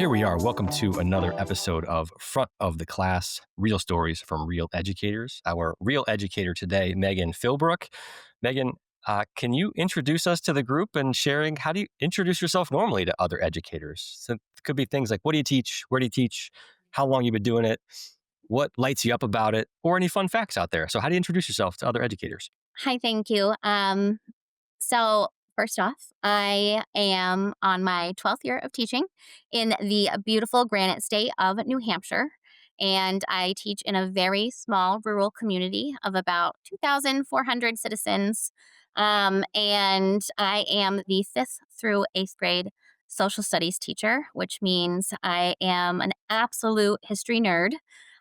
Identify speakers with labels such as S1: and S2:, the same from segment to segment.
S1: Here we are. Welcome to another episode of Front of the Class, Real Stories from Real Educators. Our real educator today, Megan Philbrook. Megan, can you introduce us to the group and sharing how do you introduce yourself normally to other educators? So it could be things like, what do you teach? Where do you teach? How long you been doing it? What lights you up about it? Or any fun facts out there? So how do you introduce yourself to other educators?
S2: Hi, thank you. So first off, I am on my 12th year of teaching in the beautiful Granite State of New Hampshire. And I teach in a very small rural community of about 2,400 citizens. And I am the fifth through eighth grade social studies teacher, which means I am an absolute history nerd.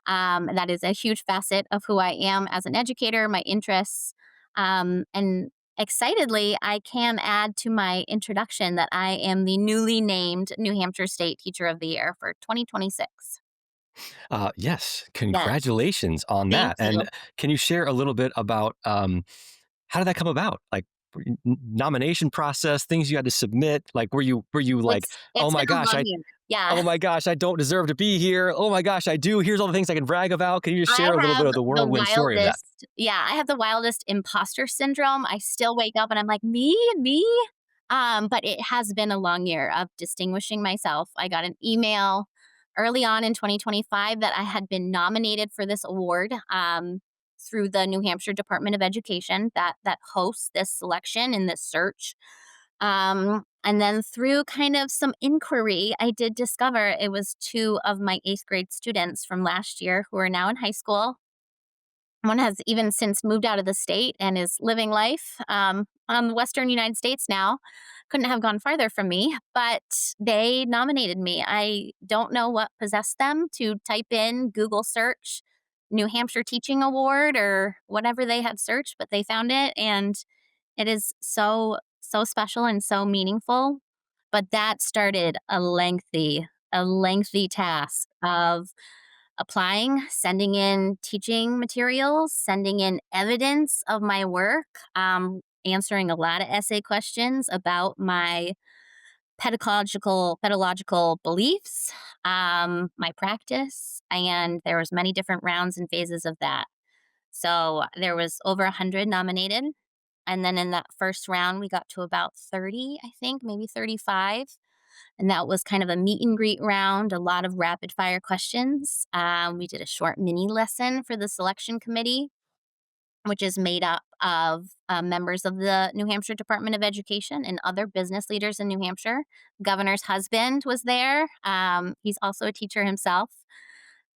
S2: That is a huge facet of who I am as an educator, my interests. And excitedly, I can add to my introduction that I am the newly named New Hampshire State Teacher of the Year for 2026.
S1: Yes,
S2: Yes,
S1: congratulations on
S2: thank
S1: that.
S2: you.
S1: And can you share a little bit about how did that come about? Like nomination process, things you had to submit. Like were you like, oh
S2: It's been
S1: my
S2: a
S1: gosh,
S2: long year. Yeah.
S1: oh my gosh, I don't deserve to be here. Oh my gosh, I do. Here's all the things I can brag about. Can you just
S2: I
S1: share a little bit
S2: have
S1: of the
S2: the
S1: whirlwind story of that?
S2: wildest I have the wildest imposter syndrome. I still wake up and I'm like, "Me?" But it has been a long year of distinguishing myself. I got an email early on in 2025 that I had been nominated for this award, through the New Hampshire Department of Education that hosts this selection and this search. And then through kind of some inquiry, I did discover it was two of my eighth grade students from last year who are now in high school. One has even since moved out of the state and is living life on the Western United States now. Couldn't have gone farther from me, but they nominated me. I don't know what possessed them to type in Google search New Hampshire Teaching Award or whatever they had searched, but they found it. And it is so special and so meaningful, but that started a lengthy task of applying, sending in teaching materials, sending in evidence of my work, answering a lot of essay questions about my pedagogical beliefs, my practice, and there was many different rounds and phases of that. So there was over 100 nominated. And then in that first round, we got to about 30, I think, maybe 35. And that was kind of a meet and greet round, a lot of rapid fire questions. We did a short mini lesson for the selection committee, which is made up of members of the New Hampshire Department of Education and other business leaders in New Hampshire. Governor's husband was there. He's also a teacher himself.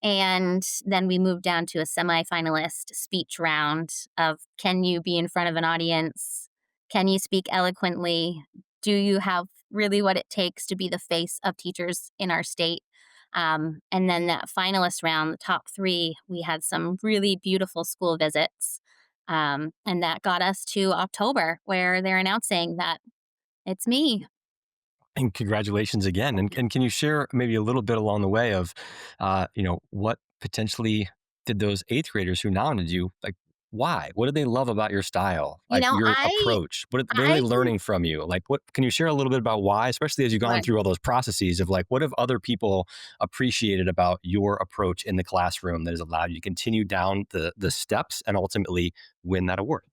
S2: And then we moved down to a semifinalist speech round of, can you be in front of an audience? Can you speak eloquently? Do you have really what it takes to be the face of teachers in our state? And then that finalist round, the top three, we had some really beautiful school visits. And that got us to October, where they're announcing that it's me.
S1: And congratulations again. And can you share maybe a little bit along the way of, what potentially did those eighth graders who nominated you like? Why? What did they love about your style?
S2: You
S1: Like
S2: know,
S1: your
S2: I
S1: approach? What are they
S2: I can
S1: learning from you? Like, what can you share a little bit about why, especially as you've gone
S2: sure.
S1: through all those processes of like, what have other people appreciated about your approach in the classroom that has allowed you to continue down the steps and ultimately win that award?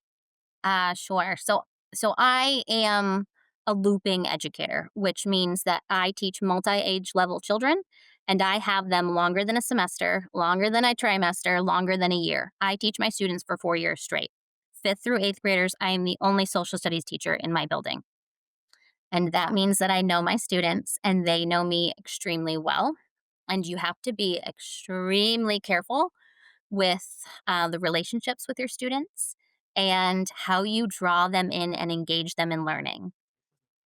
S2: Sure. So I am a looping educator, which means that I teach multi-age level children and I have them longer than a semester, longer than a trimester, longer than a year. I teach my students for 4 years straight. Fifth through eighth graders, I am the only social studies teacher in my building. And that means that I know my students and they know me extremely well. And you have to be extremely careful with the relationships with your students and how you draw them in and engage them in learning.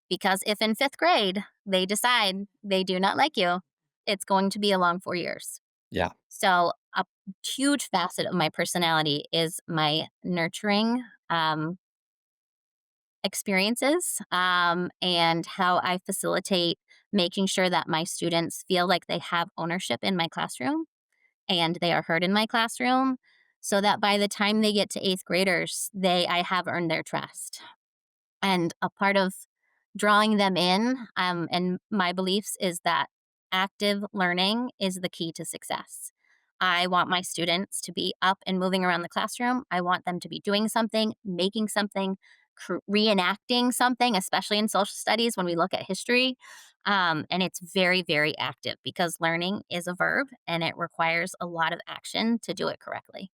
S2: Because if in fifth grade they decide they do not like you, it's going to be a long 4 years.
S1: Yeah.
S2: So, a huge facet of my personality is my nurturing experiences, and how I facilitate making sure that my students feel like they have ownership in my classroom and they are heard in my classroom so that by the time they get to eighth graders, I have earned their trust. And a part of drawing them in, and my beliefs is that active learning is the key to success. I want my students to be up and moving around the classroom. I want them to be doing something, making something, reenacting something, especially in social studies when we look at history. And it's very, very active because learning is a verb and it requires a lot of action to do it correctly.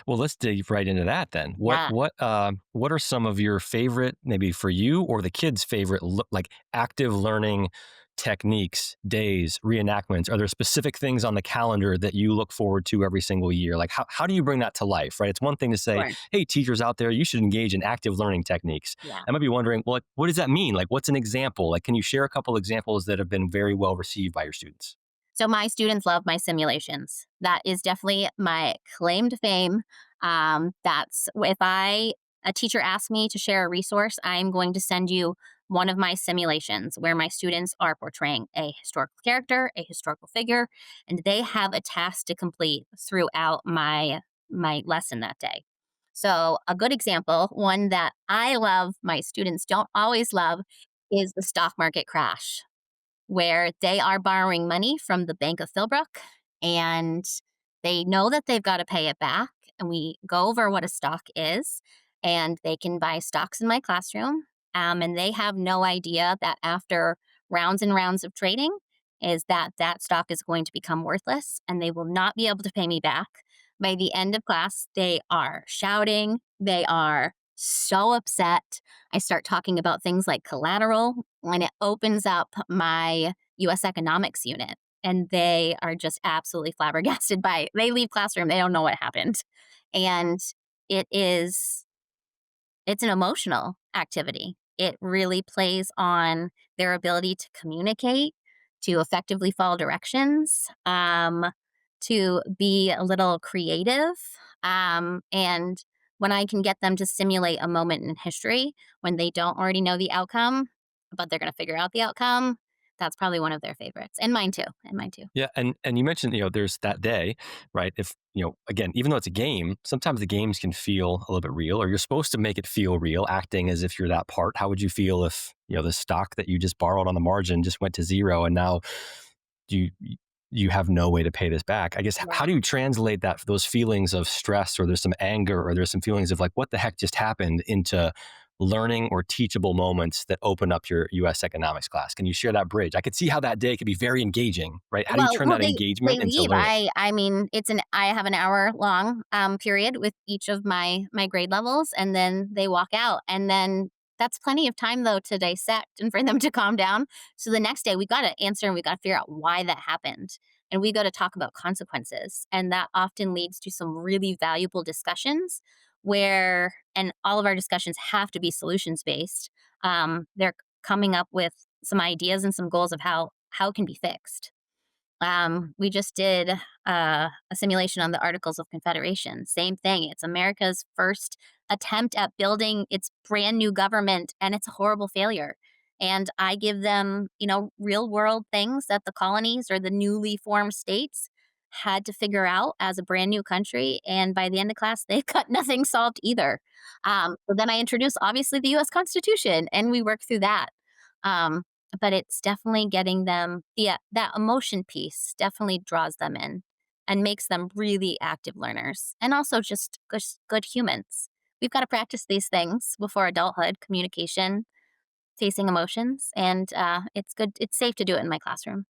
S1: Well, let's dig right into that then.
S2: Yeah,
S1: What are some of your favorite, maybe for you or the kids' favorite, like active learning techniques, days, reenactments? Are there specific things on the calendar that you look forward to every single year? Like how do you bring that to life? Right? It's one thing to say,
S2: sure.
S1: "Hey, teachers out there, you should engage in active learning techniques."
S2: Yeah.
S1: I might be wondering, well, like, what does that mean? Like, what's an example? Like, can you share a couple examples that have been very well received by your students?
S2: So my students love my simulations. That is definitely my claim to fame. That's if I a teacher asks me to share a resource, I'm going to send you one of my simulations where my students are portraying a historical character, a historical figure, and they have a task to complete throughout my lesson that day. So a good example, one that I love, my students don't always love, is the stock market crash where they are borrowing money from the Bank of Philbrook and they know that they've got to pay it back. And we go over what a stock is, and they can buy stocks in my classroom. And they have no idea that after rounds and rounds of trading, is that that stock is going to become worthless and they will not be able to pay me back. By the end of class, they are shouting. They are so upset. I start talking about things like collateral, and it opens up my US economics unit. And they are just absolutely flabbergasted by it. They leave classroom, they don't know what happened. And it is it's an emotional activity. It really plays on their ability to communicate, to effectively follow directions, to be a little creative. And when I can get them to simulate a moment in history when they don't already know the outcome, but they're going to figure out the outcome, that's probably one of their favorites. And mine too. And mine too.
S1: Yeah, and you mentioned, there's that day, right? If, again, even though it's a game, sometimes the games can feel a little bit real, or you're supposed to make it feel real, acting as if you're that part. How would you feel if, the stock that you just borrowed on the margin just went to zero and now you you have no way to pay this back? I guess how
S2: Yeah.
S1: do you translate those feelings of stress, or there's some anger, or there's some feelings of like what the heck just happened, into learning or teachable moments that open up your US economics class? Can you share that bridge? I could see how that day could be very engaging, right? How do you turn
S2: Well,
S1: that
S2: they
S1: engagement into
S2: leave.
S1: learning?
S2: I mean, I have an hour-long, period with each of my grade levels, and then they walk out, and then that's plenty of time, though, to dissect and for them to calm down. So the next day, we gotta answer and we gotta figure out why that happened, and we gotta talk about consequences, and that often leads to some really valuable discussions where and all of our discussions have to be solutions-based. They're coming up with some ideas and some goals of how it can be fixed. We just did a simulation on the Articles of Confederation. Same thing. It's America's first attempt at building its brand new government, and it's a horrible failure. And I give them, real world things that the colonies or the newly formed states had to figure out as a brand new country. And by the end of class, they've got nothing solved either. So then I introduce, obviously, the US Constitution, and we work through that. Um, but it's definitely getting them that emotion piece definitely draws them in and makes them really active learners and also just good humans. We've got to practice these things before adulthood, communication, facing emotions, and it's safe to do it in my classroom.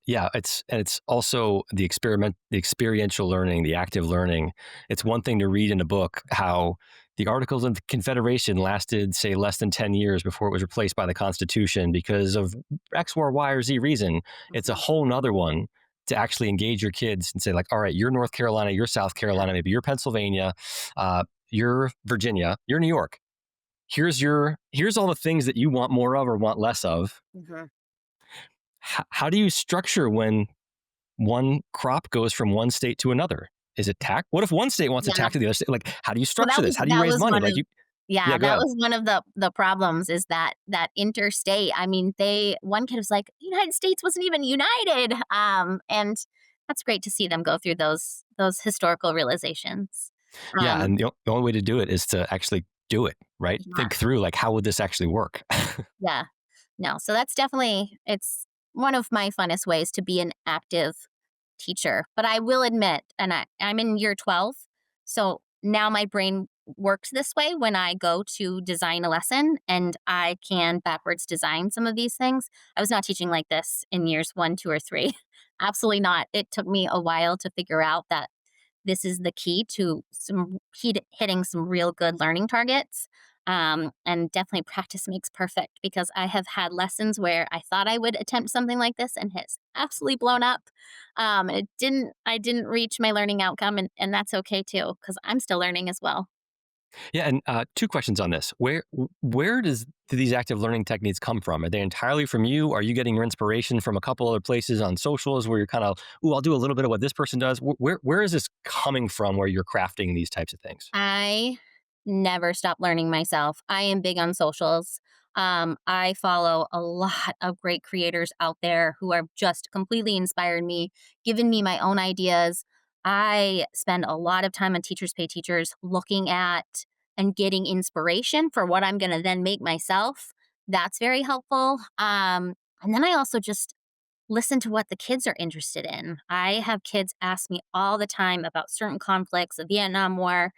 S1: Yeah, it's also the experiential learning, the active learning. It's one thing to read in a book how the Articles of Confederation lasted, say, less than 10 years before it was replaced by the Constitution because of X or Y or Z reason. It's a
S2: Mhm.
S1: whole nother one to actually engage your kids and say, like, all right, you're North Carolina, you're South
S2: Yeah.
S1: Carolina, maybe you're Pennsylvania, you're Virginia, you're New York. Here's all the things that you want more of or want less of.
S2: Mhm.
S1: How do you structure when one crop goes from one state to another? Is it tax? What if one state wants to
S2: Yeah.
S1: tax the other state? Like, how do you
S2: Well,
S1: structure this? How do you
S2: that
S1: raise
S2: was
S1: money?
S2: one
S1: Like
S2: of
S1: you,
S2: yeah,
S1: yeah, go
S2: that
S1: ahead.
S2: was one of the problems is that interstate. I mean, they one kid was like, "United States wasn't even united." And that's great to see them go through those historical realizations.
S1: Yeah,
S2: Um,
S1: and the only way to do it is to actually do it, right?
S2: yeah,
S1: Think through like how would this actually work?
S2: yeah. No, so that's definitely it's one of my funnest ways to be an active teacher. But I will admit, and I'm in year 12, so now my brain works this way when I go to design a lesson and I can backwards design some of these things. I was not teaching like this in years 1, 2, or 3. Absolutely not. It took me a while to figure out that this is the key to hitting some real good learning targets. And definitely practice makes perfect because I have had lessons where I thought I would attempt something like this and has absolutely blown up. I didn't reach my learning outcome, and that's okay too because I'm still learning as well.
S1: Yeah, and two questions on this. Where do these active learning techniques come from? Are they entirely from you? Are you getting your inspiration from a couple other places on socials where you're kind of, ooh, I'll do a little bit of what this person does? Where is this coming from? Where you're crafting these types of things?
S2: I never stop learning myself. I am big on socials. I follow a lot of great creators out there who are just completely inspired me, given me my own ideas. I spend a lot of time on Teachers Pay Teachers looking at and getting inspiration for what I'm going to then make myself. That's very helpful. And then I also just listen to what the kids are interested in. I have kids ask me all the time about certain conflicts, the Vietnam War,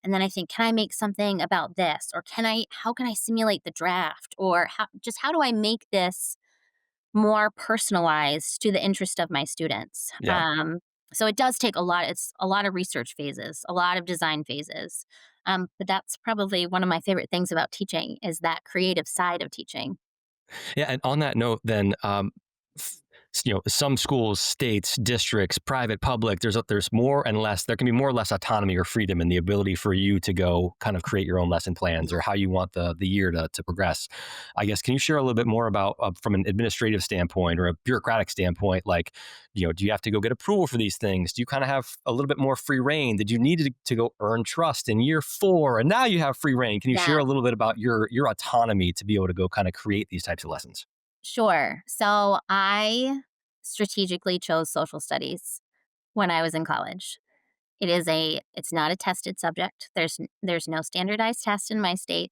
S2: and then I think, can I make something about this? Or how can I simulate the draft? Or how do I make this more personalized to the interest of my students?
S1: Yeah.
S2: So it does take a lot. It's a lot of research phases, a lot of design phases. But that's probably one of my favorite things about teaching is that creative side of teaching.
S1: Yeah, and on that note, then, f- some schools, states, districts, private, public, there's more and less. There can be more or less autonomy or freedom in the ability for you to go kind of create your own lesson plans or how you want the year to progress. I guess can you share a little bit more about from an administrative standpoint or a bureaucratic standpoint, like do you have to go get approval for these things? Do you kind of have a little bit more free reign? Did you need to go earn trust in year 4 and now you have free reign? Can you share
S2: Yeah.
S1: a little bit about your autonomy to be able to go kind of create these types of lessons?
S2: Sure. So I strategically chose social studies when I was in college. It's not a tested subject. There's no standardized test in my state.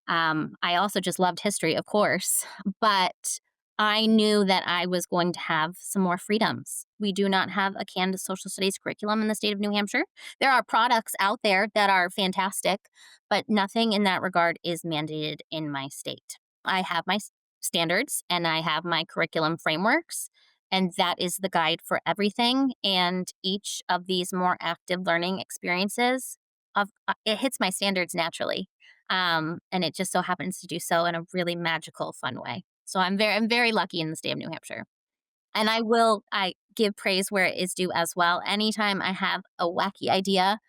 S2: I also just loved history, of course, but I knew that I was going to have some more freedoms. We do not have a Canvas social studies curriculum in the state of New Hampshire. There are products out there that are fantastic, but nothing in that regard is mandated in my state. I have my standards and I have my curriculum frameworks, and that is the guide for everything. And each of these more active learning experiences, it hits my standards naturally, and it just so happens to do so in a really magical, fun way. So I'm very lucky in the state of New Hampshire. And I give praise where it is due as well. Anytime I have a wacky idea,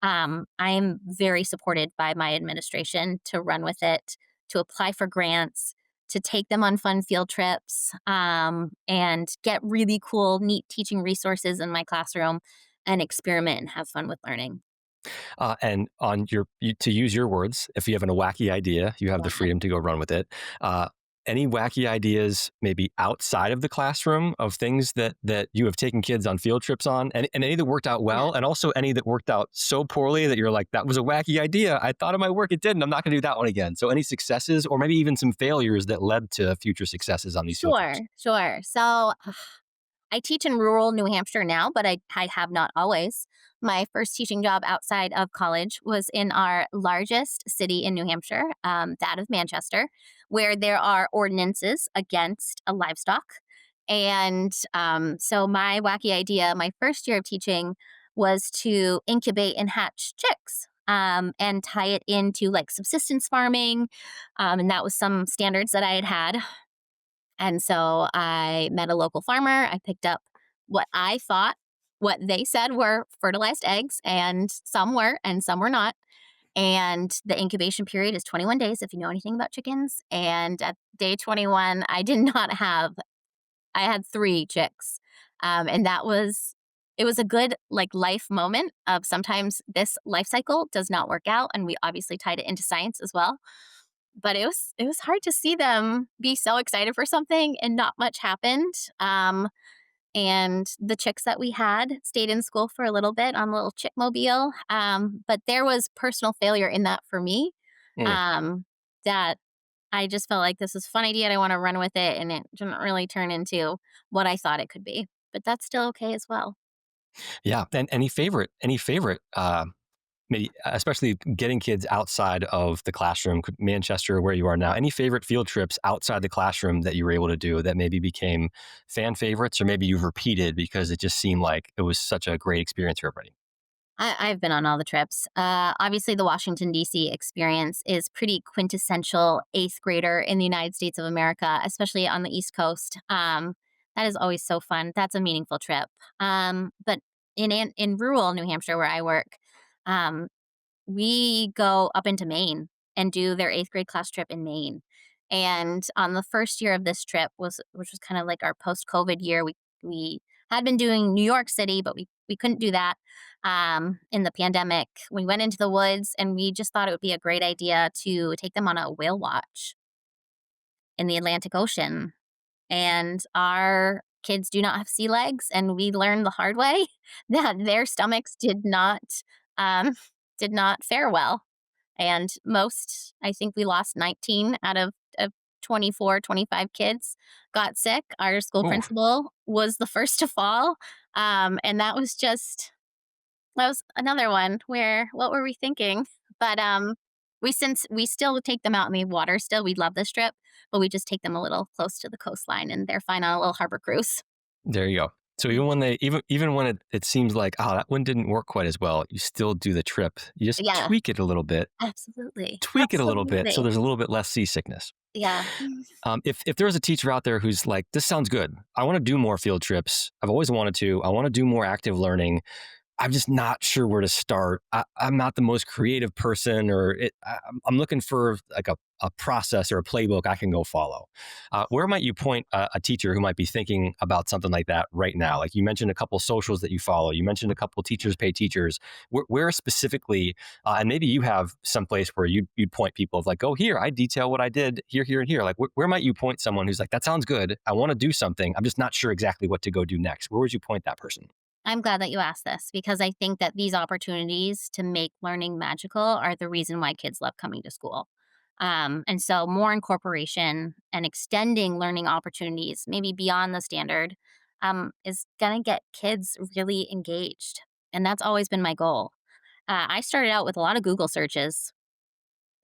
S2: I am very supported by my administration to run with it, to apply for grants, to take them on fun field trips, and get really cool, neat teaching resources in my classroom and experiment and have fun with learning.
S1: And to use your words, if you have a wacky idea, you have the
S2: Yeah.
S1: freedom to go run with it. Any wacky ideas, maybe outside of the classroom, of things that you have taken kids on field trips on, and any that worked out
S2: Yeah.
S1: well, and also any that worked out so poorly that you're like, that was a wacky idea. I thought it might work, it didn't. I'm not going to do that one again. So, any successes, or maybe even some failures that led to future successes on these field
S2: Sure,
S1: trips?
S2: sure. So I teach in rural New Hampshire now, but I have not always. My first teaching job outside of college was in our largest city in New Hampshire, that of Manchester, where there are ordinances against livestock. And so my wacky idea, my first year of teaching, was to incubate and hatch chicks. And tie it into like subsistence farming. And that was some standards that I had. And so I met a local farmer. I picked up what I thought, what they said were fertilized eggs, and some were, and some were not. And the incubation period is 21 days if you know anything about chickens. And at day 21, I did not have, I had 3 chicks. And it was a good like life moment of sometimes this life cycle does not work out. And we obviously tied it into science as well, but it was hard to see them be so excited for something and not much happened. And the chicks that we had stayed in school for a little bit on a little chickmobile. But there was personal failure in that for me.
S1: Mm.
S2: Um, that I just felt like this is a fun idea and I want to run with it, and it didn't really turn into what I thought it could be. But that's still okay as well.
S1: Yeah. And any favorite, maybe especially getting kids outside of the classroom, Manchester, where you are now, any favorite field trips outside the classroom that you were able to do that maybe became fan favorites, or maybe you've repeated because it just seemed like it was such a great experience for everybody?
S2: I've been on all the trips. Obviously, the Washington, D.C. experience is pretty quintessential eighth grader in the United States of America, especially on the East Coast. That is always so fun. That's a meaningful trip. But in rural New Hampshire, where I work, um, we go up into Maine and do their eighth grade class trip in Maine. And on the first year of this trip which was kind of like our post COVID year, we had been doing New York City, but we couldn't do that in the pandemic. We went into the woods and we just thought it would be a great idea to take them on a whale watch in the Atlantic Ocean. And our kids do not have sea legs, and we learned the hard way that their stomachs um, did not fare well. And most, I think we lost 19 out of 24, 25 kids got sick. Our school
S1: Oh,
S2: principal was the first to fall. And that was another one where what were we thinking? But since we still take them out in the water still, we love this trip, but we just take them a little close to the coastline and they're fine on a little harbor cruise.
S1: there you go. So
S2: Mm.
S1: even when it seems like, oh, that one didn't work quite as well, you still do the trip. You just
S2: Yeah,
S1: tweak it a little bit,
S2: absolutely.
S1: tweak it a little bit, so
S2: Absolutely.
S1: there's a little bit less seasickness.
S2: Yeah.
S1: If there was a teacher out there who's like, this sounds good, I want to do more field trips. I've always wanted to. I want to do more active learning. I'm just not sure where to start. I'm not the most creative person, or I'm looking for like a process or a playbook I can go follow. Where might you point a teacher who might be thinking about something like that right now? Like you mentioned a couple socials that you follow. You mentioned a couple teachers pay teachers. Where specifically, and maybe you have some place where you'd point people of like, oh, here, I detail what I did here, here, and here. Like, where might you point someone who's like, that sounds good. I want to do something. I'm just not sure exactly what to go do next. Where would you point that person?
S2: I'm glad that you asked this because I think that these opportunities to make learning magical are the reason why kids love coming to school. And so, more incorporation and extending learning opportunities, maybe beyond the standard, is going to get kids really engaged. And that's always been my goal. I started out with a lot of Google searches,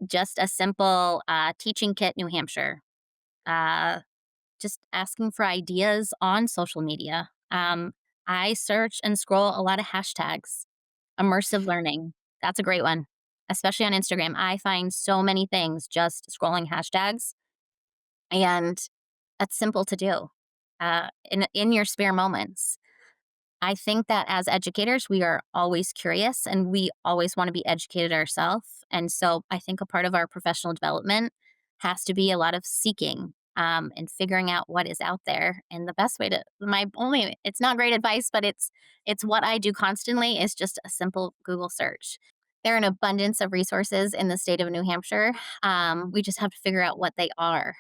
S2: just a simple teaching kit New Hampshire, uh, just asking for ideas on social media. I search and scroll a lot of hashtags. Immersive learning, that's a great one, especially on Instagram. I find so many things just scrolling hashtags, and that's simple to do in your spare moments. I think that as educators, we are always curious and we always want to be educated ourselves. And so I think a part of our professional development has to be a lot of seeking and figuring out what is out there. And the best way to my only it's not great advice, but it's what I do constantly is just a simple Google search. There are an abundance of resources in the state of New Hampshire. We just have to figure out what they are.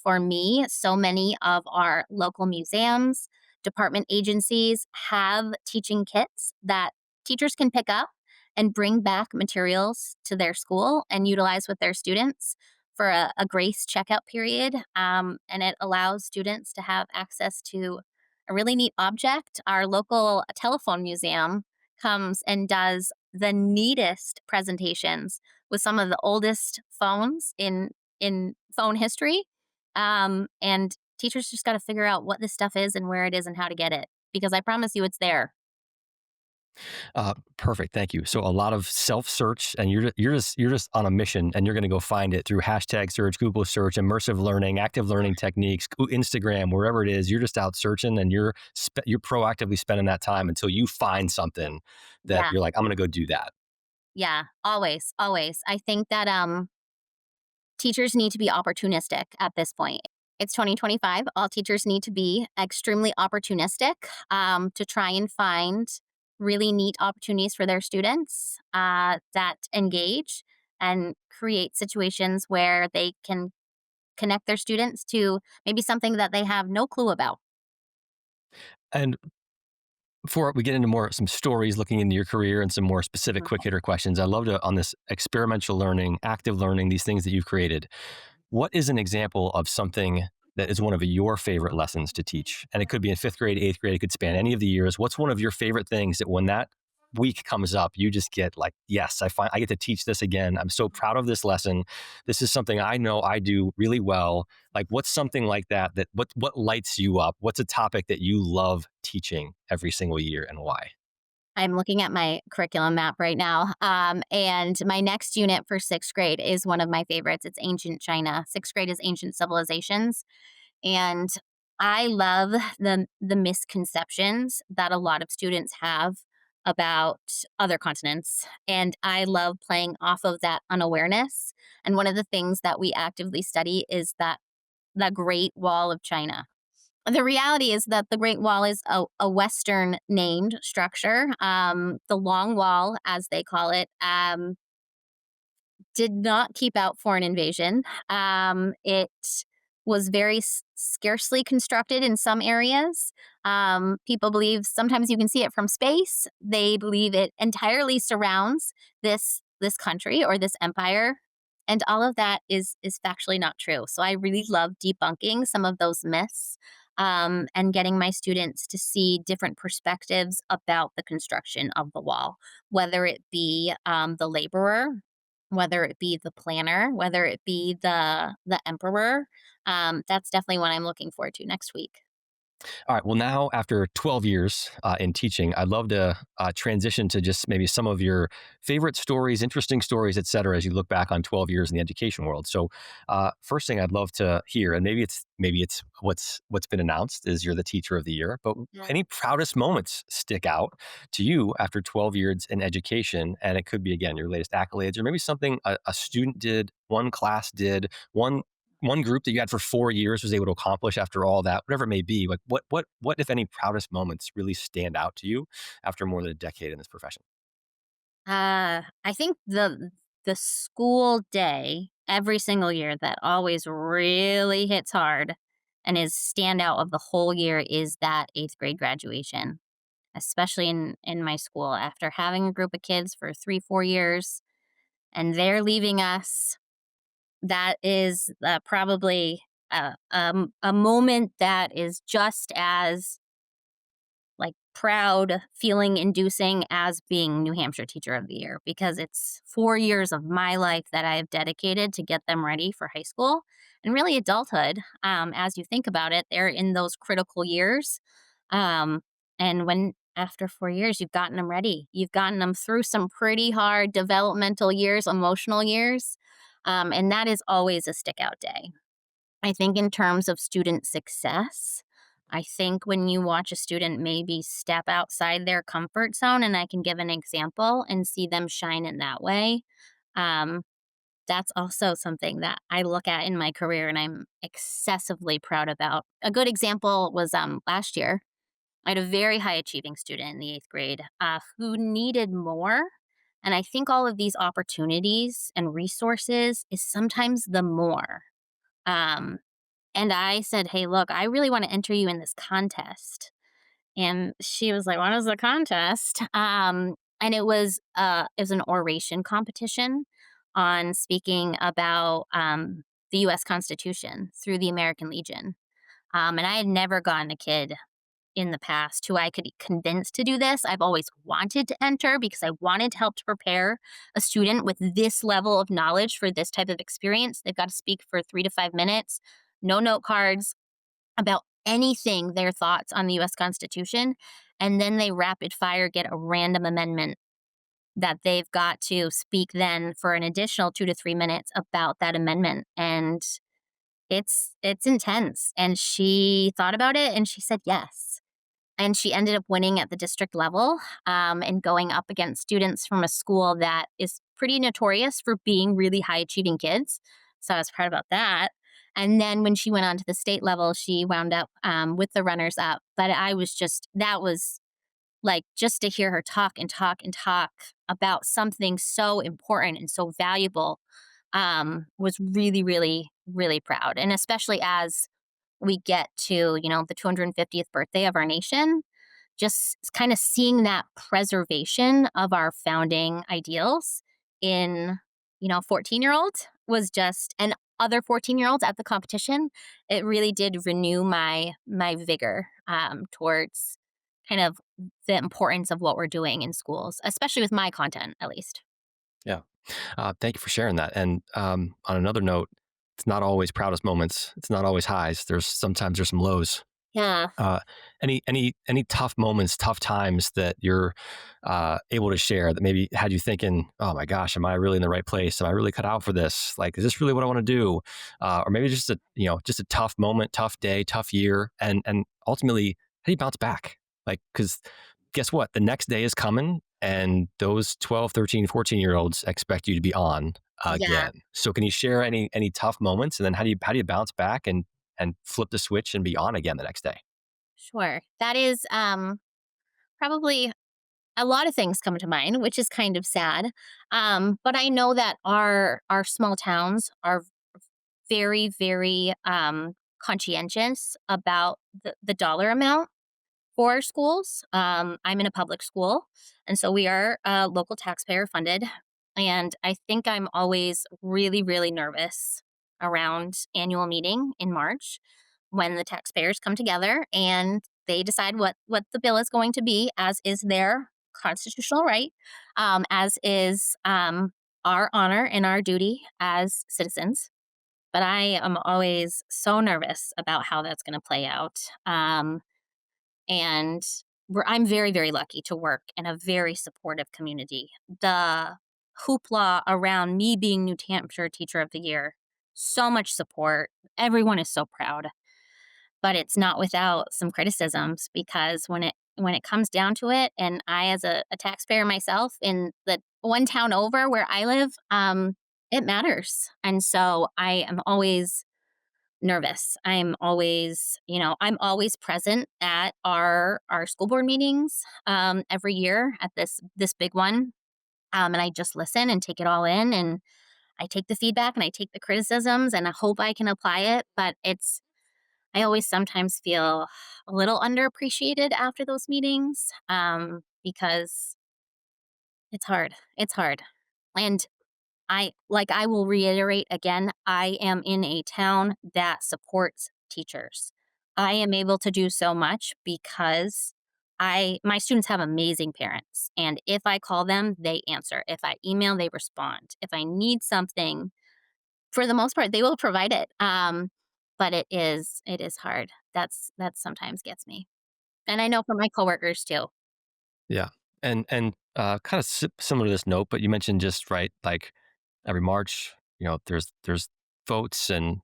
S2: For me, so many of our local museums, department agencies have teaching kits that teachers can pick up and bring back materials to their school and utilize with their students for a grace checkout period. And it allows students to have access to a really neat object. Our local telephone museum comes and does the neatest presentations with some of the oldest phones in phone history. And teachers just got to figure out what this stuff is and where it is and how to get it because I promise you it's there.
S1: Perfect, thank you. So a lot of self search, and you're just on a mission, and you're going to go find it through hashtag search, Google search, immersive learning, active learning techniques, Instagram, wherever it is. You're just out searching, and you're proactively spending that time until you find something that
S2: Yeah.
S1: you're like, I'm going to go do that.
S2: Yeah. Always. Always. I think that teachers need to be opportunistic at this point. It's 2025. All teachers need to be extremely opportunistic to try and find really neat opportunities for their students that engage and create situations where they can connect their students to maybe something that they have no clue about.
S1: And before we get into more some stories looking into your career and some more specific quick
S2: Okay.
S1: hitter questions, I'd love to on this experimental learning, active learning, these things that you've created. what is an example of something that is one of your favorite lessons to teach? And it could be in fifth grade, eighth grade, it could span any of the years. What's one of your favorite things that when that week comes up, you just get like, yes, I get to teach this again. I'm so proud of this lesson. This is something I know I do really well. Like, what's something like that what lights you up? What's a topic that you love teaching every single year and why?
S2: I'm looking at my curriculum map right now. And my next unit for sixth grade is one of my favorites. It's ancient China. Sixth grade is ancient civilizations. And I love the misconceptions that a lot of students have about other continents. And I love playing off of that unawareness. And one of the things that we actively study is that the Great Wall of China. The reality is that the Great Wall is a Western named structure. The Long Wall, as they call it, did not keep out foreign invasion. It was very scarcely constructed in some areas. People believe sometimes you can see it from space. They believe it entirely surrounds this country or this empire, and all of that is factually not true. So I really love debunking some of those myths. And getting my students to see different perspectives about the construction of the wall, whether it be the laborer, whether it be the planner, whether it be the emperor. That's definitely what I'm looking forward to next week.
S1: All right. Well, now after 12 years in teaching, I'd love to transition to just maybe some of your favorite stories, interesting stories, et cetera, as you look back on 12 years in the education world. So, first thing I'd love to hear, and maybe it's what's been announced is you're the teacher of the year. But
S2: Yeah.
S1: any proudest moments stick out to you after 12 years in education? And it could be again your latest accolades, or maybe something a student did, one class did, one group that you had for 4 years was able to accomplish after all that, whatever it may be. Like what if any proudest moments really stand out to you after more than a decade in this profession?
S2: I think the school day every single year that always really hits hard and is standout of the whole year is that eighth grade graduation, especially in my school. After having a group of kids for 3 4 years and they're leaving us, that is probably a moment that is just as like proud feeling inducing as being New Hampshire Teacher of the Year, because it's 4 years of my life that I have dedicated to get them ready for high school and really adulthood. As you think about it, they're in those critical years. Um, and when after 4 years, you've gotten them ready, you've gotten them through some pretty hard developmental years, emotional years. And that is always a stick out day. I think in terms of student success, I think when you watch a student maybe step outside their comfort zone, and I can give an example and see them shine in that way, um, that's also something that I look at in my career and I'm excessively proud about. A good example was last year. I had a very high achieving student in the eighth grade who needed more. And I think all of these opportunities and resources is sometimes the more. Um, and I said, "Hey, look, I really wanna enter you in this contest." And she was like, "What is the contest?" And it was an oration competition on speaking about, the US Constitution through the American Legion. And I had never gotten a kid in the past who I could convince to do this. I've always wanted to enter because I wanted to help to prepare a student with this level of knowledge for this type of experience. They've got to speak for 3 to 5 minutes, no note cards about anything, their thoughts on the US Constitution, and then they rapid fire get a random amendment that they've got to speak then for an additional 2 to 3 minutes about that amendment, and it's intense, and she thought about it and she said yes. And she ended up winning at the district level, and going up against students from a school that is pretty notorious for being really high achieving kids. So I was proud about that. And then when she went on to the state level, she wound up with the runners up. But that was like just to hear her talk and talk and talk about something so important and so valuable was really, really, really proud. And especially as we get to, the 250th birthday of our nation, just kind of seeing that preservation of our founding ideals in, 14-year-old was just, and other 14-year-olds at the competition, it really did renew my vigor towards kind of the importance of what we're doing in schools, especially with my content, at least.
S1: Yeah. Thank you for sharing that. And on another note, it's not always proudest moments. It's not always highs. There's some lows.
S2: Yeah,
S1: Uh, any tough moments, tough times that you're able to share that maybe had you thinking, "Oh my gosh, am I really in the right place? Am I really cut out for this? Like, is this really what I want to do?" Or maybe just just a tough moment, tough day, tough year, and ultimately, how do you bounce back? Like, because guess what? The next day is coming, and those 12, 13, 14 year olds expect you to be on
S2: yeah,
S1: again. So, can you share any tough moments, and then how do you bounce back and flip the switch and be on again the next day?
S2: sure. That is probably a lot of things come to mind, which is kind of sad. But I know that our small towns are very, very conscientious about the dollar amount for schools. I'm in a public school, and so we are local taxpayer funded. And I think I'm always really, really nervous around annual meeting in March when the taxpayers come together and they decide what the bill is going to be, as is their constitutional right, as is our honor and our duty as citizens. But I am always so nervous about how that's going to play out. And I'm very, very lucky to work in a very supportive community. The hoopla around me being New Hampshire Teacher of the Year, so much support. Everyone is so proud, but it's not without some criticisms because when it comes down to it, and I, as a taxpayer myself in the one town over where I live, it matters. And so I am always nervous. I'm always present at our school board meetings every year at this big one, and I just listen and take it all in, and I take the feedback and I take the criticisms, and I hope I can apply it. But I always sometimes feel a little underappreciated after those meetings because it's hard. It's hard, and I will reiterate again, I am in a town that supports teachers. I am able to do so much because my students have amazing parents, and if I call them, they answer. If I email, they respond. If I need something, for the most part, they will provide it. But it is hard. That sometimes gets me. And I know for my coworkers too.
S1: Yeah, and kind of similar to this note, but you mentioned just right, like every March, there's votes, and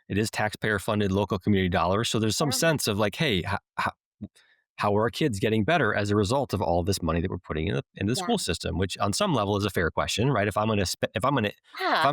S1: it is taxpayer funded local community dollars. So there's some
S2: Yeah.
S1: sense of like, hey, how are our kids getting better as a result of all this money that we're putting in the
S2: Yeah.
S1: school system? Which on some level is a fair question, right? If
S2: Yeah.
S1: I'm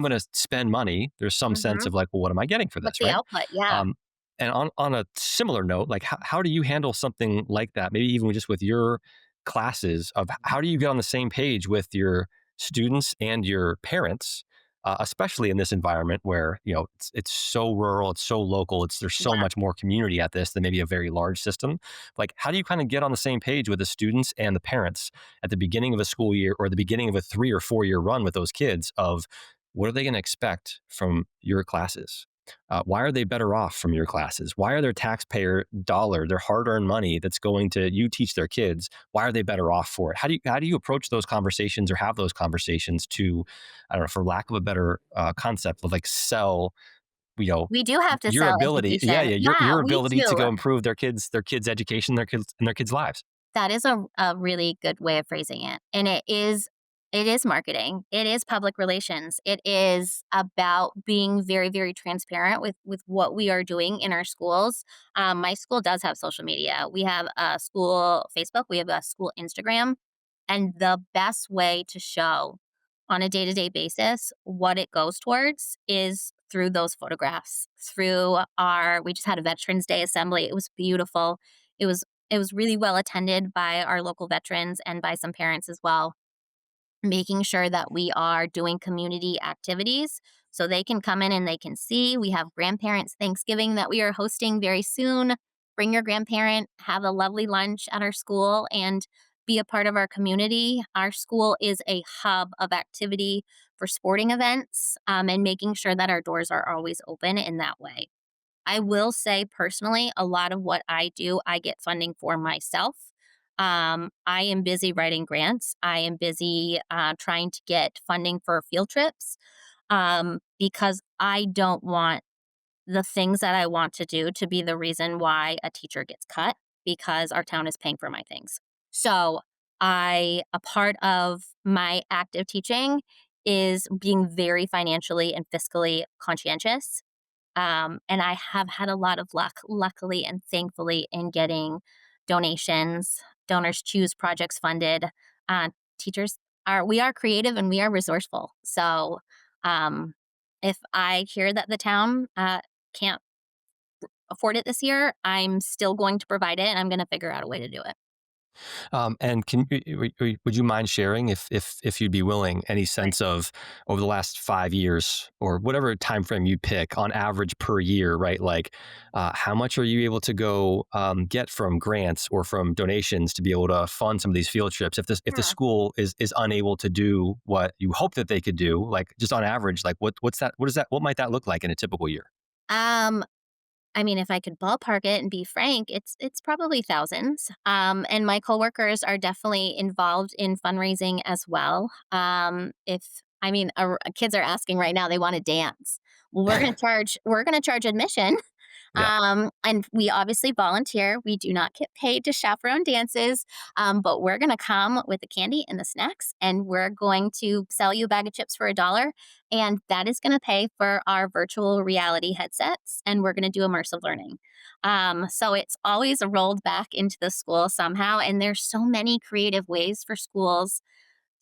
S1: gonna spend money, there's some sense
S2: Mhm.
S1: of like, well, what am I getting for
S2: What's
S1: this,
S2: the
S1: right?
S2: output? Yeah.
S1: Um, and on a similar note, like how do you handle something like that? Maybe even just with your classes of how do you get on the same page with your students and your parents, especially in this environment where it's so rural, it's so local, there's so
S2: Yeah.
S1: much more community at this than maybe a very large system. Like, how do you kind of get on the same page with the students and the parents at the beginning of a school year or the beginning of a 3 or 4 year run with those kids of what are they going to expect from your classes? Why are they better off from your classes? Why are their taxpayer dollar, their hard-earned money that's going to you teach their kids? Why are they better off for it? How do you approach those conversations or have those conversations to, I don't know, for lack of a better concept, of like sell, you know,
S2: We do have to
S1: your
S2: sell
S1: ability, yeah,
S2: education.
S1: yeah, your
S2: Yeah,
S1: your
S2: we
S1: ability to
S2: do.
S1: go improve their kids' education, their kids' lives.
S2: That is a really good way of phrasing it, and it is marketing. It is public relations. It is about being very, very transparent with what we are doing in our schools. My school does have social media. We have a school Facebook, we have a school Instagram, and the best way to show on a day-to-day basis what it goes towards is through those photographs, through our we just had a Veterans Day assembly. It was beautiful. It was really well attended by our local veterans and by some parents as well, making sure that we are doing community activities so they can come in and they can see. We have grandparents Thanksgiving that we are hosting very soon. Bring your grandparent, have a lovely lunch at our school, and be a part of our community. Our school is a hub of activity for sporting events, and making sure that our doors are always open in that way. I will say personally, a lot of what I do, I get funding for myself. I am busy writing grants. I am busy trying to get funding for field trips, because I don't want the things that I want to do to be the reason why a teacher gets cut because our town is paying for my things. So, a part of my active teaching is being very financially and fiscally conscientious. And I have had a lot of luck, luckily and thankfully, in getting donations. Donors choose projects funded. Uh, Teachers we are creative and we are resourceful. So, um, if I hear that the town can't afford it this year, I'm still going to provide it, and I'm going to figure out a way to do it.
S1: And would you mind sharing, if you'd be willing, any
S2: Right.
S1: sense of over the last 5 years or whatever time frame you pick, on average per year, right? Like, how much are you able to go get from grants or from donations to be able to fund some of these field trips? If the
S2: Yeah.
S1: school is unable to do what you hope that they could do, like just on average, like what's that? What is that? What might that look like in a typical year?
S2: Um, I mean, if I could ballpark it and be frank, it's probably thousands. And my coworkers are definitely involved in fundraising as well. If I mean, kids are asking right now, they want to dance. Well, we're going to charge admission.
S1: Yeah.
S2: And we obviously volunteer. We do not get paid to chaperone dances, but we're going to come with the candy and the snacks, and we're going to sell you a bag of chips for $1. And that is going to pay for our virtual reality headsets, and we're going to do immersive learning. So it's always rolled back into the school somehow. And there's so many creative ways for schools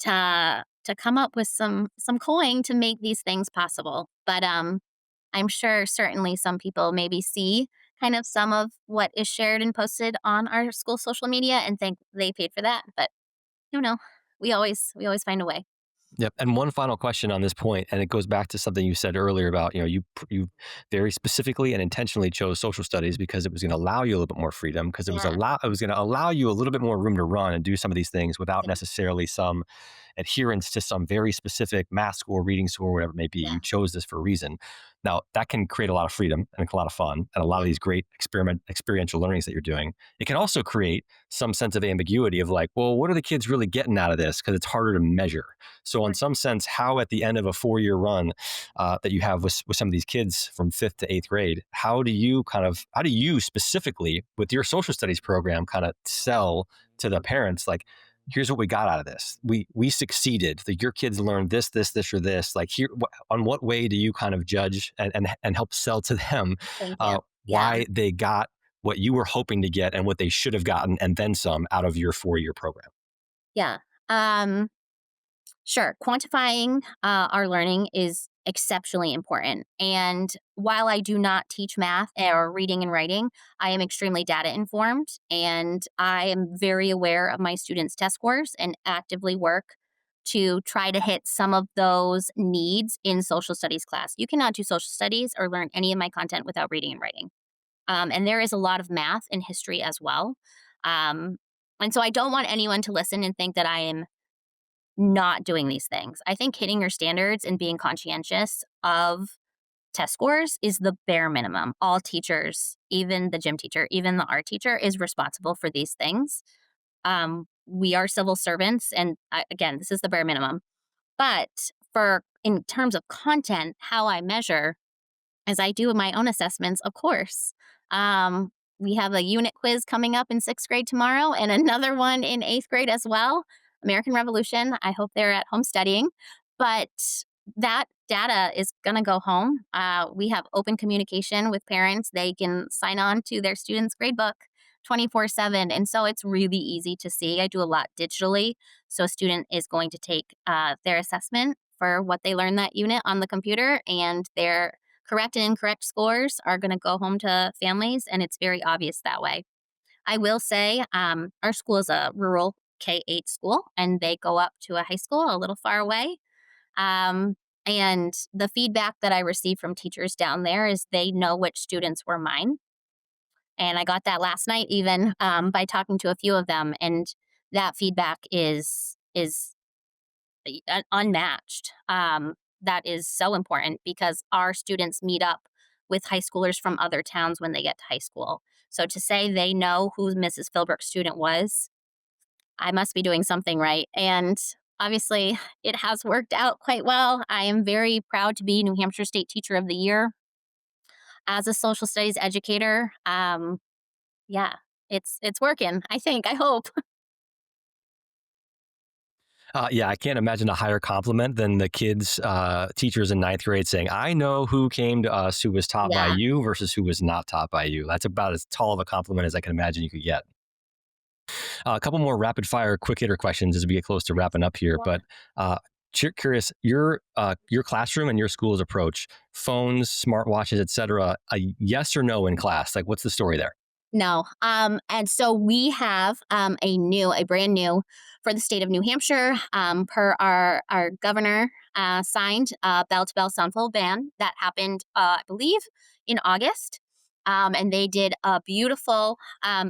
S2: to come up with some coin to make these things possible. But I'm sure certainly some people maybe see kind of some of what is shared and posted on our school social media and think they paid for that. But no, we always find a way.
S1: Yep. And one final question on this point, and it goes back to something you said earlier about, you very specifically and intentionally chose social studies because it was going to allow you a little bit more freedom, because
S2: Yeah,
S1: it was going to allow you a little bit more room to run and do some of these things without
S2: yeah,
S1: necessarily some adherence to some very specific math score, reading score, whatever it may be.
S2: yeah,
S1: You chose this for a reason. Now that can create a lot of freedom and a lot of fun and a lot of
S2: yeah,
S1: these great experiential learnings that you're doing. It can also create some sense of ambiguity of like, well, what are the kids really getting out of this? Because it's harder to measure. So, in
S2: sure,
S1: some sense, how at the end of a 4 year run that you have with some of these kids from fifth to eighth grade, how do you specifically with your social studies program kind of sell to the parents like, here's what we got out of this. We succeeded. That your kids learned this, or this. Like here, on what way do you kind of judge and help sell to them
S2: thank you. Yeah,
S1: why they got what you were hoping to get and what they should have gotten and then some out of your 4 year program?
S2: yeah. Um, Sure. Quantifying our learning is exceptionally important. And while I do not teach math or reading and writing, I am extremely data informed, and I am very aware of my students' test scores and actively work to try to hit some of those needs in social studies class. You cannot do social studies or learn any of my content without reading and writing. And there is a lot of math and history as well. Um, and so I don't want anyone to listen and think that I am not doing these things. I think hitting your standards and being conscientious of test scores is the bare minimum. All teachers, even the gym teacher, even the art teacher, is responsible for these things. We are civil servants, and again, this is the bare minimum. But for in terms of content, how I measure as I do my own assessments, of course. Um, we have a unit quiz coming up in sixth grade tomorrow and another one in eighth grade as well. American Revolution. I hope they're at home studying. But that data is going to go home. We have open communication with parents. They can sign on to their students' gradebook 24/7. And so it's really easy to see. I do a lot digitally. So a student is going to take their assessment for what they learned that unit on the computer, and their correct and incorrect scores are going to go home to families, and it's very obvious that way. I will say our school is a rural K 8 school, and they go up to a high school a little far away. Um, and the feedback that I receive from teachers down there is they know which students were mine. And I got that last night, even by talking to a few of them. And that feedback is unmatched. That is so important because our students meet up with high schoolers from other towns when they get to high school. So to say they know who Mrs. Philbrook's student was, I must be doing something right. And obviously, it has worked out quite well. I am very proud to be New Hampshire State Teacher of the Year as a social studies educator. Yeah, it's working. I think. I hope.
S1: Yeah, I can't imagine a higher compliment than the kids, teachers in ninth grade saying, I know who came to us who was taught by
S2: Yeah.
S1: you versus who was not taught by you. That's about as tall of a compliment as I can imagine you could get. A couple more rapid fire, quick hitter questions as we get close to wrapping up here. But uh, curious, your classroom and your school's approach, phones, smartwatches, etc. A yes or no in class? Like, what's the story there?
S2: No. And so we have a brand new for the state of New Hampshire, per our governor signed a bell to bell soundful ban that happened, I believe, in August. And they did a beautiful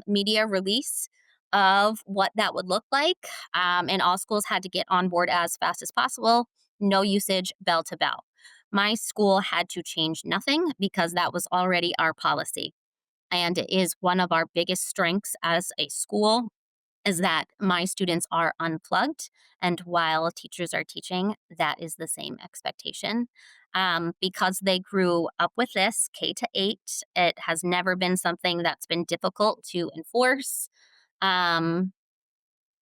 S2: media release of what that would look like. And all schools had to get on board as fast as possible. No usage, bell to bell. My school had to change nothing because that was already our policy, and it is one of our biggest strengths as a school is that my students are unplugged, and while teachers are teaching, that is the same expectation. Because they grew up with this K-8, it has never been something that's been difficult to enforce. Um,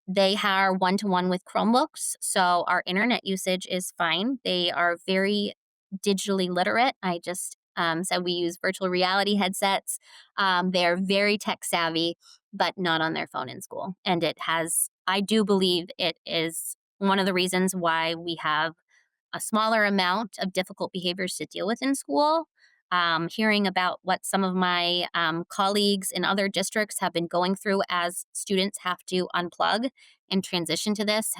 S2: they are one to one with Chromebooks, so our internet usage is fine. They are very digitally literate. I just said we use virtual reality headsets. They're very tech savvy, but not on their phone in school. And I do believe it is one of the reasons why we have a smaller amount of difficult behaviors to deal with in school. Hearing about what some of my colleagues in other districts have been going through as students have to unplug and transition to this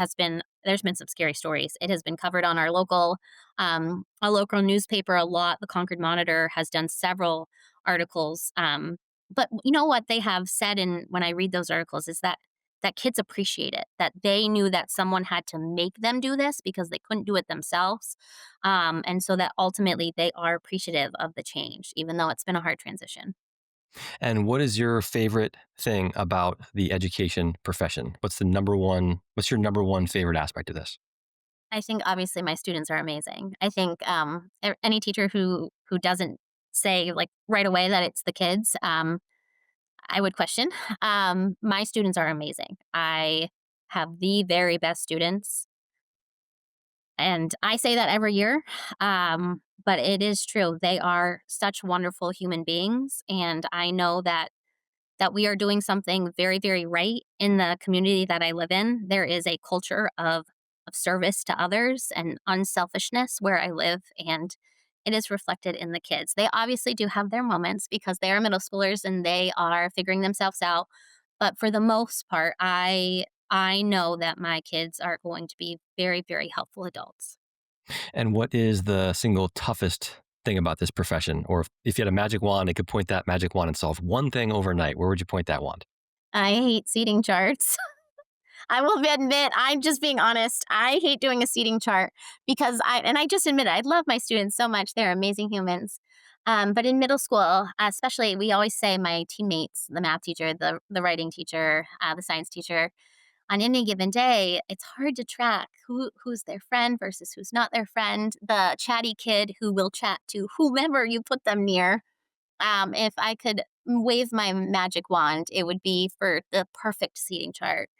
S2: there's been some scary stories. It has been covered on our local newspaper a lot. The Concord Monitor has done several articles. But you know what they have said, and when I read those articles, is that kids appreciate it, that they knew that someone had to make them do this because they couldn't do it themselves. And so that ultimately they are appreciative of the change, even though it's been a hard transition.
S1: And what is your favorite thing about the education profession? What's your number one favorite aspect of this?
S2: I think obviously my students are amazing. I think any teacher who doesn't say like right away that it's the kids, I would question. My students are amazing. I have the very best students. And I say that every year, but it is true. They are such wonderful human beings, and I know that we are doing something very, very right in the community that I live in. There is a culture of service to others and unselfishness where I live, and it is reflected in the kids. They obviously do have their moments because they are middle schoolers and they are figuring themselves out. But for the most part, I know that my kids are going to be very, very helpful adults.
S1: And what is the single toughest thing about this profession? Or if you had a magic wand, it could point that magic wand and solve one thing overnight. Where would you point that wand?
S2: I hate seating charts. I will admit, I'm just being honest. I hate doing a seating chart because I just admit it, I love my students so much. They're amazing humans. But in middle school, especially, we always say my teammates, the math teacher, the writing teacher, the science teacher, on any given day, it's hard to track who's their friend versus who's not their friend. The chatty kid who will chat to whomever you put them near. If I could wave my magic wand, it would be for the perfect seating chart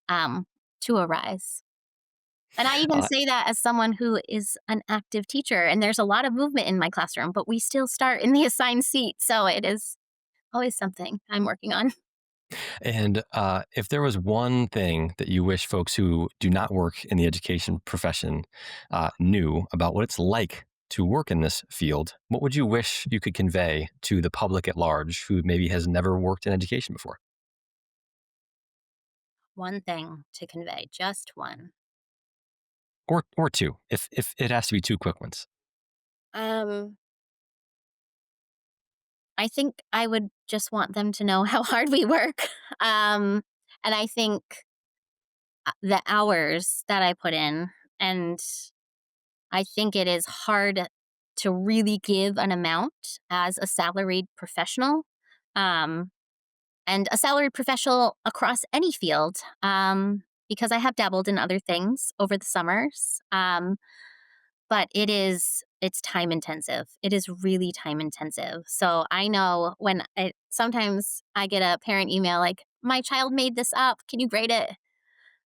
S2: um, to arise. And I even
S1: Uh,
S2: say that as someone who is an active teacher, and there's a lot of movement in my classroom, but we still start in the assigned seat. So it is always something I'm working on.
S1: and if there was one thing that you wish folks who do not work in the education profession knew about what it's like to work in this field, what would you wish you could convey to the public at large who maybe has never worked in education before?
S2: One thing to convey, just one.
S1: Or two, if it has to be two quick ones.
S2: Um, I think I would just want them to know how hard we work. And I think the hours that I put in, and I think it is hard to really give an amount as a salaried professional, um, and a salaried professional across any field, because I have dabbled in other things over the summers. But it's time intensive. It is really time intensive. So I know sometimes I get a parent email like, "My child made this up. Can you grade it?"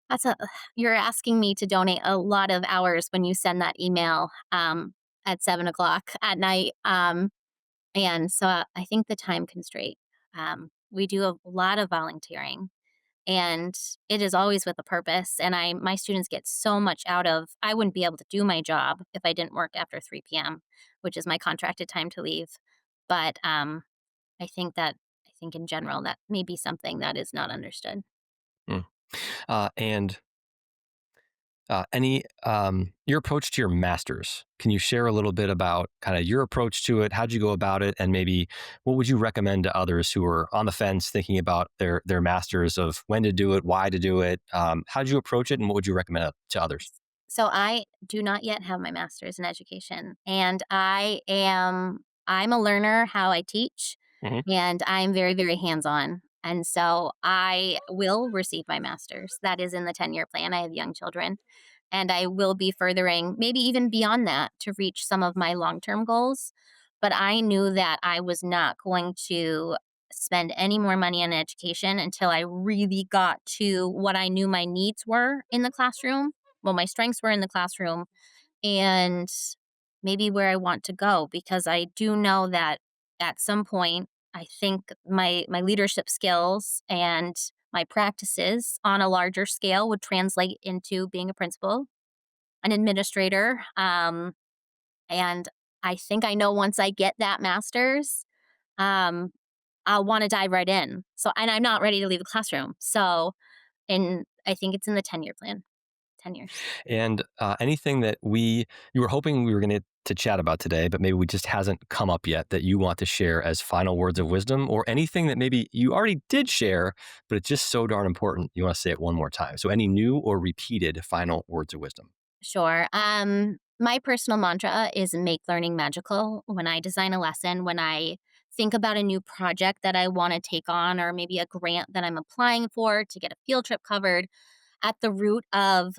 S2: That's a You're asking me to donate a lot of hours when you send that email at 7 o'clock at night. And so I think the time constraint. We do a lot of volunteering, and it is always with a purpose. And my students get so much out of. I wouldn't be able to do my job if I didn't work after 3 p.m., which is my contracted time to leave. But I think in general that may be something that is not understood.
S1: Mm. And any your approach to your masters? Can you share a little bit about kind of your approach to it? How'd you go about it, and maybe what would you recommend to others who are on the fence, thinking about their masters, of when to do it, why to do it? How'd you approach it, and what would you recommend to others?
S2: So I do not yet have my master's in education, and I'm a learner how I teach,
S1: Hmm.
S2: and I'm very, very hands-on. And so I will receive my master's. That is in the 10-year plan. I have young children, and I will be furthering maybe even beyond that to reach some of my long-term goals. But I knew that I was not going to spend any more money on education until I really got to what I knew my needs were in the classroom, my strengths were in the classroom, and maybe where I want to go, because I do know that at some point I think my leadership skills and my practices on a larger scale would translate into being a principal, an administrator, and I think I know once I get that master's, um, I'll want to dive right in. So, and I'm not ready to leave the classroom. So, and I think it's in the 10-year plan. 10 years.
S1: And anything that you were hoping we were going to chat about today, but maybe we just hasn't come up yet, that you want to share as final words of wisdom, or anything that maybe you already did share, but it's just so darn important you want to say it one more time. So any new or repeated final words of wisdom?
S2: Sure. My personal mantra is make learning magical. When I design a lesson, when I think about a new project that I want to take on, or maybe a grant that I'm applying for to get a field trip covered, at the root of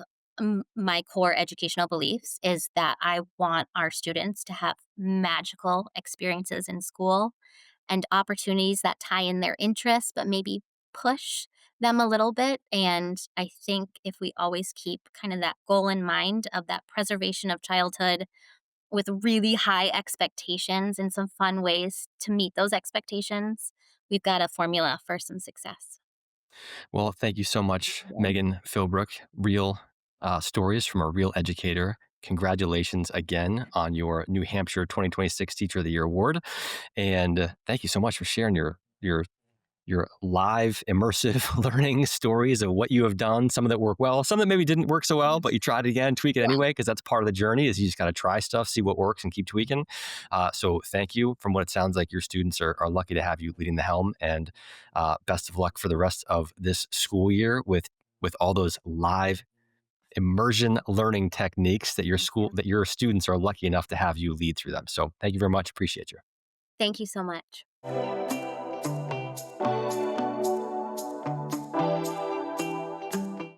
S2: my core educational beliefs is that I want our students to have magical experiences in school and opportunities that tie in their interests, but maybe push them a little bit. And I think if we always keep kind of that goal in mind of that preservation of childhood with really high expectations and some fun ways to meet those expectations, we've got a formula for some success.
S1: Well, thank you so much,
S2: Yeah.
S1: Megan Philbrook. Real stories from a real educator. Congratulations again on your New Hampshire 2026 Teacher of the Year award, and thank you so much for sharing your live immersive learning stories of what you have done. Some of that work well, some that maybe didn't work so well, but you tried it again, tweak it
S2: Yeah.
S1: anyway, because that's part of the journey. Is you just got to try stuff, see what works, and keep tweaking. So thank you. From what it sounds like, your students are lucky to have you leading the helm, and best of luck for the rest of this school year with all those live immersion learning techniques that
S2: Thank you.
S1: your students are lucky enough to have you lead through them. So thank you very much. Appreciate you.
S2: Thank you so much.